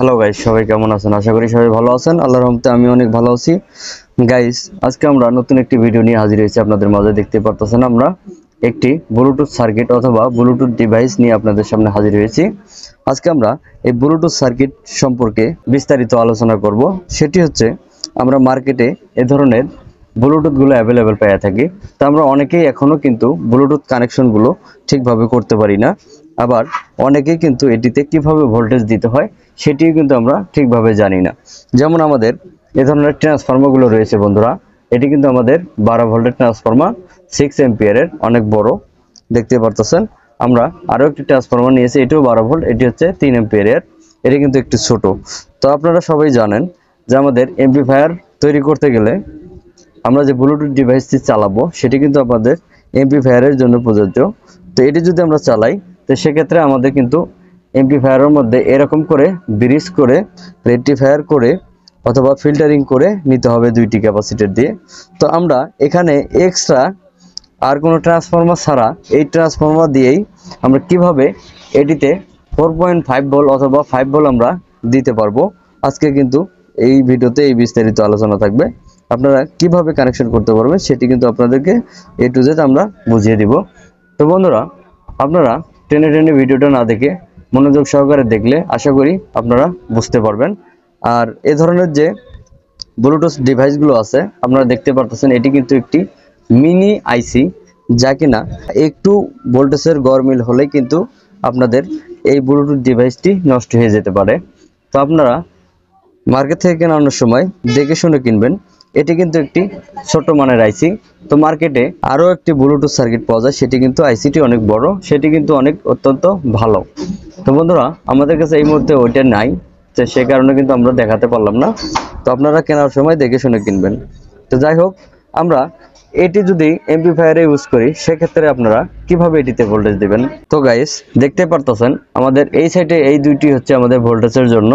Hello guys, সবাই কেমন আছেন? আশা করি সবাই ভালো আছেন। আল্লাহর রহমতে আমি অনেক ভালো আছি। গাইস, আজকে আমরা নতুন একটি ভিডিও নিয়ে হাজির হয়েছি আপনাদের মাঝে। দেখতে পারতেছেন আমরা একটি ব্লুটুথ সার্কিট অথবা ব্লুটুথ ডিভাইস নিয়ে আপনাদের সামনে হাজির হয়েছি। আজকে আমরা এই ব্লুটুথ সার্কিট সম্পর্কে বিস্তারিত আলোচনা করব। সেটি হচ্ছে, আমরা মার্কেটে এ ধরনের ব্লুটুথগুলো অ্যাভেলেবেল পেয়ে থাকি। তো আমরা অনেকেই এখনও কিন্তু ব্লুটুথ কানেকশনগুলো ঠিকভাবে করতে পারি না। আবার অনেকেই কিন্তু এটিতে কিভাবে ভোল্টেজ দিতে হয় সেটিও কিন্তু আমরা ঠিকভাবে জানি না। যেমন আমাদের এ ধরনের ট্রান্সফর্মারগুলো রয়েছে বন্ধুরা, এটি কিন্তু আমাদের 12 ভোল্টের ট্রান্সফর্মার, 6 এম্পিয়ারের, অনেক বড় দেখতে পারতেছেন। আমরা আরও একটি ট্রান্সফর্মার নিয়েছি, এটিও 12 ভোল্ট, এটি হচ্ছে 3 এম্পিয়ারের, এটি কিন্তু একটু ছোট। তো আপনারা সবাই জানেন যে আমাদের এমপ্লিফায়ার তৈরি করতে গেলে আমরা যে ব্লুটুথ ডিভাইসটি চালাবো সেটি কিন্তু আমাদের এমপ্লিফায়ারের জন্য প্রযোজ্য। তো এটি যদি আমরা চালাই, তো সেক্ষেত্রে আমাদের কিন্তু এমপ্লিফায়ারের মধ্যে এরকম করে ব্রিজ করে, রেকটিফায়ার করে অথবা ফিল্টারিং করে নিতে হবে দুইটি ক্যাপাসিটর দিয়ে। তো আমরা এখানে এক্সট্রা আর কোনো ট্রান্সফর্মার ছাড়া এই ট্রান্সফর্মার দিয়েই আমরা কিভাবে এটিতে 4.5 ভোল্ট অথবা 5 ভোল্ট আমরা দিতে পারবো, আজকে কিন্তু এই ভিডিওতে এই বিস্তারিত আলোচনা থাকবে। আপনারা কিভাবে কানেকশন করতে পারবেন সেটি কিন্তু আপনাদেরকে A to Z আমরা বুঝিয়ে দিব। তো বন্ধুরা, আপনারা টেনে টেনে ভিডিওটা না দেখে মনোযোগ সহকারে দেখলে আশা করি আপনারা বুঝতে পারবেন। আর এ ধরনের যে ব্লুটুথ ডিভাইসগুলো আছে আপনারা দেখতে পারতেছেন, এটি কিন্তু একটি মিনি আইসি, যা কিনা একটু ভোল্টেজের গরমিল হলেই কিন্তু আপনাদের এই ব্লুটুথ ডিভাইসটি নষ্ট হয়ে যেতে পারে। তো আপনারা মার্কেট থেকে কেনানোর সময় দেখে শুনে কিনবেন। এটি কিন্তু একটি ছোট মানের আইসি। তো মার্কেটে আরও একটি ব্লুটুথ সার্কিট পাওয়া যায়, সেটি কিন্তু আইসিটি অনেক বড়, সেটি কিন্তু অত্যন্ত ভালো। তো বন্ধুরা, আমাদের কাছে এই মুহূর্তে ওইটা নাই, তো সে কারণে কিন্তু আমরা দেখাতে পারলাম না। তো আপনারা কেনার সময় দেখে শুনে কিনবেন। তো যাই হোক, আমরা এটি যদি এমপ্লিফায়ারে ইউজ করি সেক্ষেত্রে আপনারা কিভাবে এটিতে ভোল্টেজ দিবেন। তো গাইস, দেখতে পারতেছেন আমাদের এই সাইডে এই দুইটি হচ্ছে আমাদের ভোল্টেজের জন্য,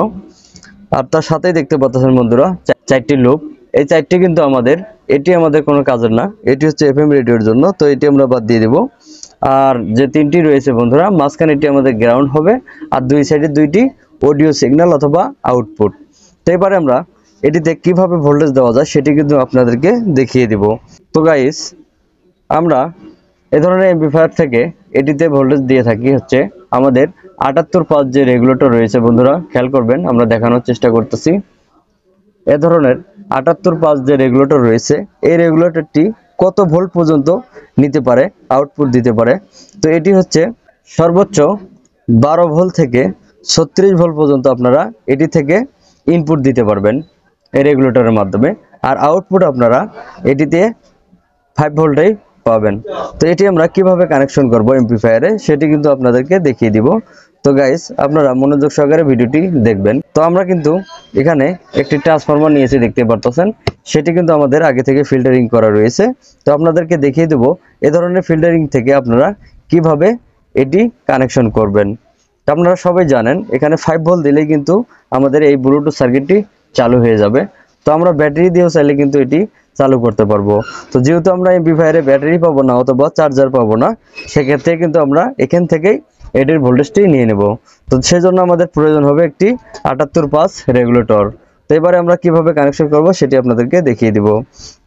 আর তার সাথেই দেখতে পাচ্ছেন বন্ধুরা 4টি লুপ। এই 4টি কিন্তু এটি আমাদের কোনো কাজের না, এটি হচ্ছে FM রেডিওর জন্য, তো এটি আমরা বাদ দিয়ে দেব। আর যে 3টি রয়েছে বন্ধুরা, মাঝখানে এটি আমাদের গ্রাউন্ড হবে, আর দুই সাইডে 2টি অডিও সিগন্যাল অথবা আউটপুট। তো এবারে আমরা এটিতে কিভাবে ভোল্টেজ দেওয়া যায় সেটি কিন্তু আপনাদেরকে দেখিয়ে দিব। তো গাইস, আমরা এ ধরনের এমপ্লিফায়ার থেকে এটিতে ভোল্টেজ দিয়ে থাকি হচ্ছে আমাদের 78.5 যে রেগুলেটর রয়েছে বন্ধুরা, খেয়াল করবেন, আমরা দেখানোর চেষ্টা করতেছি। এ ধরনের 78.5 যে রেগুলেটর রয়েছে, এই রেগুলেটরটি কত ভোল্ট পর্যন্ত নিতে পারে, আউটপুট দিতে পারে। তো এটি হচ্ছে সর্বোচ্চ 12 ভোল্ট থেকে 36 ভোল্ট পর্যন্ত আপনারা এটি থেকে ইনপুট দিতে পারবেন এই রেগুলেটরের মাধ্যমে, আর আউটপুট আপনারা এটিতে 5 ভোল্টেই পাবেন। তো এটি আমরা কিভাবে কানেকশন করব এমপ্লিফায়ারে সেটি কিন্তু আপনাদেরকে দেখিয়ে দিব। তো গাইস, আপনারা মনোযোগ সহকারে ভিডিওটি দেখবেন। তো আমরা কিন্তু এখানে একটি ট্রান্সফরমার নিয়েছি, দেখতে পারতেছেন, সেটি কিন্তু আমাদের আগে থেকে ফিল্টারিং করা রয়েছে। তো আপনাদেরকে দেখিয়ে দেব এ ধরনের ফিল্টারিং থেকে আপনারা কিভাবে এটি কানেকশন করবেন। তো আপনারা সবাই জানেন এখানে 5 ভোল্ট দিলেই কিন্তু আমাদের এই ব্লুটুথ সার্কিটটি চালু হয়ে যাবে। তো আমরা ব্যাটারি দিয়েও চাইলে কিন্তু এটি চালু করতে পারবো। তো যেহেতু আমরা এমপ্লিফায়ারে ব্যাটারি পাবো না অথবা চার্জার পাবো না, সেক্ষেত্রে কিন্তু আমরা এখান থেকেই এটির ভোল্টেজটি নিয়ে নেব। তো সেজন্য আমাদের প্রয়োজন হবে একটি 78.5 রেগুলেটর। তো এবারে আমরা কিভাবে কানেকশন করব সেটি আপনাদেরকে দেখিয়ে দিব।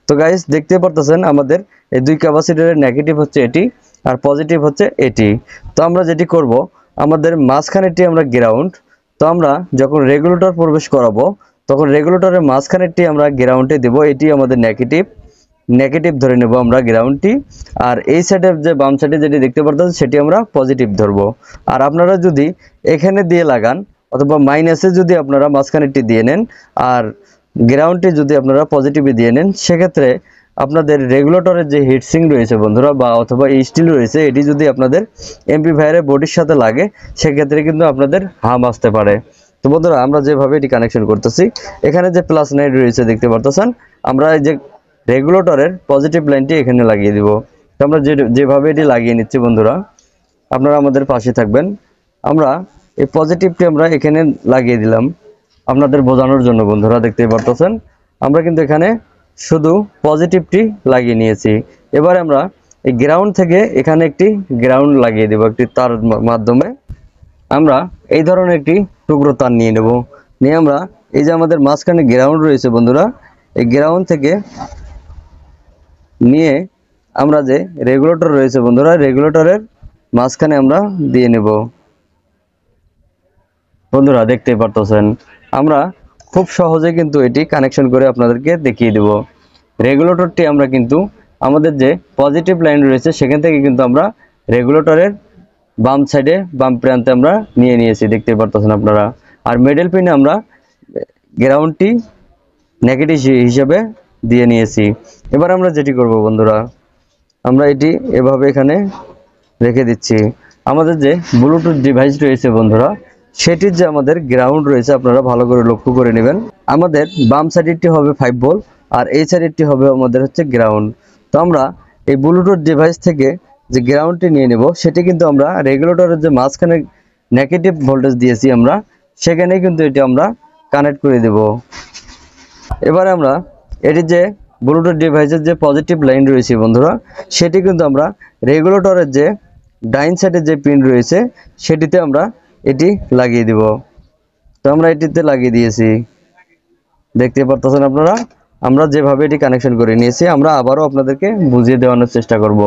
তো গাইস, দেখতে পারতেছেন আমাদের এই দুই ক্যাপাসিটরের নেগেটিভ হচ্ছে এটি আর পজিটিভ হচ্ছে এটি। তো আমরা যেটি করব, আমাদের মাঝখানেরটি আমরা গ্রাউন্ড। তো আমরা যখন রেগুলেটর প্রবেশ করাবো তখন রেগুলেটরের মাঝখানেরটি আমরা গ্রাউন্ডে দেব, এটি আমাদের নেগেটিভ ধরে নেব আমরা গ্রাউন্ডটি। আর এই সাইডের যে বাম সাইডে যেটি দেখতে পারতেছেন সেটি আমরা পজিটিভ ধরবো। আর আপনারা যদি এখানে দিয়ে লাগান অথবা মাইনাসে যদি আপনারা মাঝখানেরটি দিয়ে নেন আর গ্রাউন্ডটি যদি আপনারা পজিটিভে দিয়ে নেন, সেক্ষেত্রে আপনাদের রেগুলেটরের যে হিটসিং রয়েছে বন্ধুরা বা অথবা স্টিল রয়েছে, এটি যদি আপনাদের এমপ্লিফায়ারের বডির সাথে লাগে সেক্ষেত্রে কিন্তু আপনাদের হার্ম আসতে পারে। তো বন্ধুরা, আমরা যেভাবে এটি কানেকশন করতেছি, এখানে যে প্লাস নাইট রয়েছে দেখতে পারতেছেন, আমরা এই যে রেগুলেটরের পজিটিভ লাইনটি এখানে লাগিয়ে দিব। তো আমরা যেভাবে এটি লাগিয়ে নিচ্ছি বন্ধুরা, আপনারা আমাদের পাশে থাকবেন। আমরা এই পজিটিভটি আমরা এখানে লাগিয়ে দিলাম আপনাদের বোঝানোর জন্য বন্ধুরা, দেখতে পারতেছেন আমরা কিন্তু এখানে শুধু পজিটিভটি লাগিয়ে নিয়েছি। এবারে আমরা এই গ্রাউন্ড থেকে এখানে একটি গ্রাউন্ড লাগিয়ে দেব একটি তার মাধ্যমে। আমরা এই ধরনের একটি টুকরো তার নিয়ে নেব, নিয়ে আমরা এই যে আমাদের মাঝখানে গ্রাউন্ড রয়েছে বন্ধুরা, এই গ্রাউন্ড থেকে নিয়ে আমরা যে রেগুলেটর রয়েছে বন্ধুরা, রেগুলেটরের মাঝখানে আমরা দিয়ে নেব। বন্ধুরা দেখতেই পারতেছেন আমরা খুব সহজে কিন্তু এটি কানেকশন করে আপনাদেরকে দেখিয়ে দেব। রেগুলেটরটি আমরা কিন্তু আমাদের যে পজিটিভ লাইন রয়েছে সেখান থেকে কিন্তু আমরা রেগুলেটরের বাম সাইডে বাম প্রান্তে আমরা নিয়ে নিয়েছি, দেখতে পারতেছেন আপনারা। আর মিডল পিনে আমরা গ্রাউন্ডটি নেগেটিভ হিসেবে দিয়ে নিয়েছি। এবার আমরা যেটি করব বন্ধুরা, আমরা এটি এভাবে এখানে রেখে দিচ্ছি। আমাদের যে ব্লুটুথ ডিভাইস রয়েছে বন্ধুরা, সেটির যে আমাদের গ্রাউন্ড রয়েছে আপনারা ভালো করে লক্ষ্য করে নেবেন। আমাদের বাম সাইডেরটি হবে 5 ভোল্ট আর এই সাইডেরটি হবে আমাদের হচ্ছে গ্রাউন্ড। তো আমরা এই ব্লুটুথ ডিভাইস থেকে যে গ্রাউন্ডটি নিয়ে নেব, সেটি কিন্তু আমরা রেগুলেটরের যে মাঝখানে নেগেটিভ ভোল্টেজ দিয়েছি আমরা, সেখানেই কিন্তু এটি আমরা কানেক্ট করে দেব। এবারে আমরা এটি যে ব্লুটুথ ডিভাইসের যে পজিটিভ লাইন রয়েছে বন্ধুরা, সেটি কিন্তু আমরা রেগুলেটরের যে ডাইন সাইডের যে পিন রয়েছে সেটিতে আমরা এটি লাগিয়ে দিব। তো আমরা এটিতে লাগিয়ে দিয়েছি, দেখতে পারতেছেন আপনারা। আমরা যেভাবে এটি কানেকশন করে নিয়েছি, আমরা আবারও আপনাদেরকে বুঝিয়ে দেওয়ানোর চেষ্টা করব।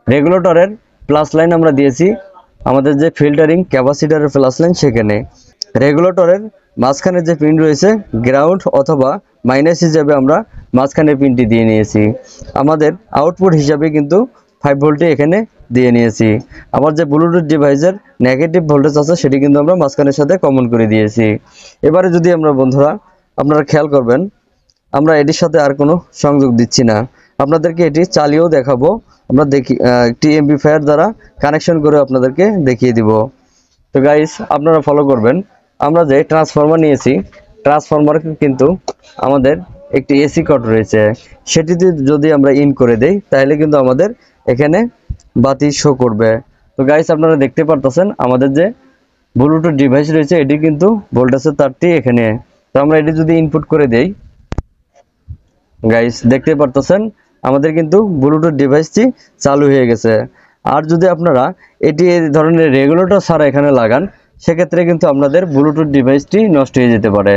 রেগুলেটরের প্লাস লাইন আমরা দিয়েছি আমাদের যে ফিল্টারিং ক্যাপাসিটরের প্লাস লাইন, সেখানে রেগুলেটরের মাঝখানে যে পিন রয়েছে গ্রাউন্ড অথবা মাইনাস হিসাবে আমরা মাঝখানে পিনটি দিয়ে নিয়েছি। আমাদের আউটপুট হিসাবে কিন্তু 5 ভোল্টে এখানে দিয়ে নিয়েছি। আমার যে ব্লুটুথ ডিভাইসের নেগেটিভ ভোল্টেজ আছে সেটি কিন্তু আমরা মাঝখানের সাথে কমন করে দিয়েছি। এবারে যদি আমরা বন্ধুরা আপনারা খেয়াল করবেন, আমরা এটির সাথে আর কোনো সংযোগ দিচ্ছি না, আপনাদেরকে এটি চালিয়েও দেখাবো। আমরা দেখি একটি এমপ্লিফায়ার দ্বারা কানেকশন করে আপনাদেরকে দেখিয়ে দিব। তো গাইস আপনারা ফলো করবেন। আমরা যে ট্রান্সফরমার নিয়েছি, ট্রান্সফরমার কিন্তু আমাদের একটি এসি কট রয়েছে, সেটিতে যদি আমরা ইন করে দেই তাহলে কিন্তু আমাদের এখানে বাতি শো করবে। তো গাইস আপনারা দেখতে পারতেছেন আমাদের যে ব্লুটুথ ডিভাইস রয়েছে এটি কিন্তু ভোল্টেজের তারটি এখানে। তো আমরা এটি যদি ইনপুট করে দেই, গাইস দেখতে পারতেছেন আমাদের কিন্তু ব্লুটুথ ডিভাইসটি চালু হয়ে গেছে। আর যদি আপনারা এটি এই ধরনের রেগুলেটর ছাড়া এখানে লাগান, সেক্ষেত্রে কিন্তু আপনাদের ব্লুটুথ ডিভাইসটি নষ্ট হয়ে যেতে পারে।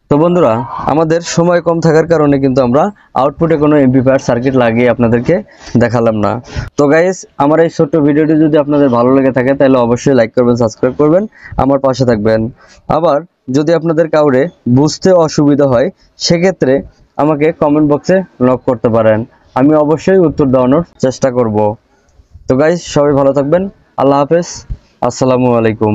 তো বন্ধুরা আমাদের সময় কম থাকার কারণে কিন্তু আমরা আউটপুটে কোনো এমপ্লিফায়ার সার্কিট লাগিয়ে আপনাদেরকে দেখালাম না। তো গাইস আমার এই ছোট্ট ভিডিওটি যদি আপনাদের ভালো লেগে থাকে তাহলে অবশ্যই লাইক করবেন, সাবস্ক্রাইব করবেন, আমার পাশে থাকবেন। আবার যদি আপনাদের কাউরে বুঝতে অসুবিধা হয় সেক্ষেত্রে আমাকে কমেন্ট বক্সে নক করতে পারেন, আমি অবশ্যই উত্তর দেওয়ানোর চেষ্টা করব। তো গাইস সবাই ভালো থাকবেন, আল্লাহ হাফেজ, আসসালামু আলাইকুম।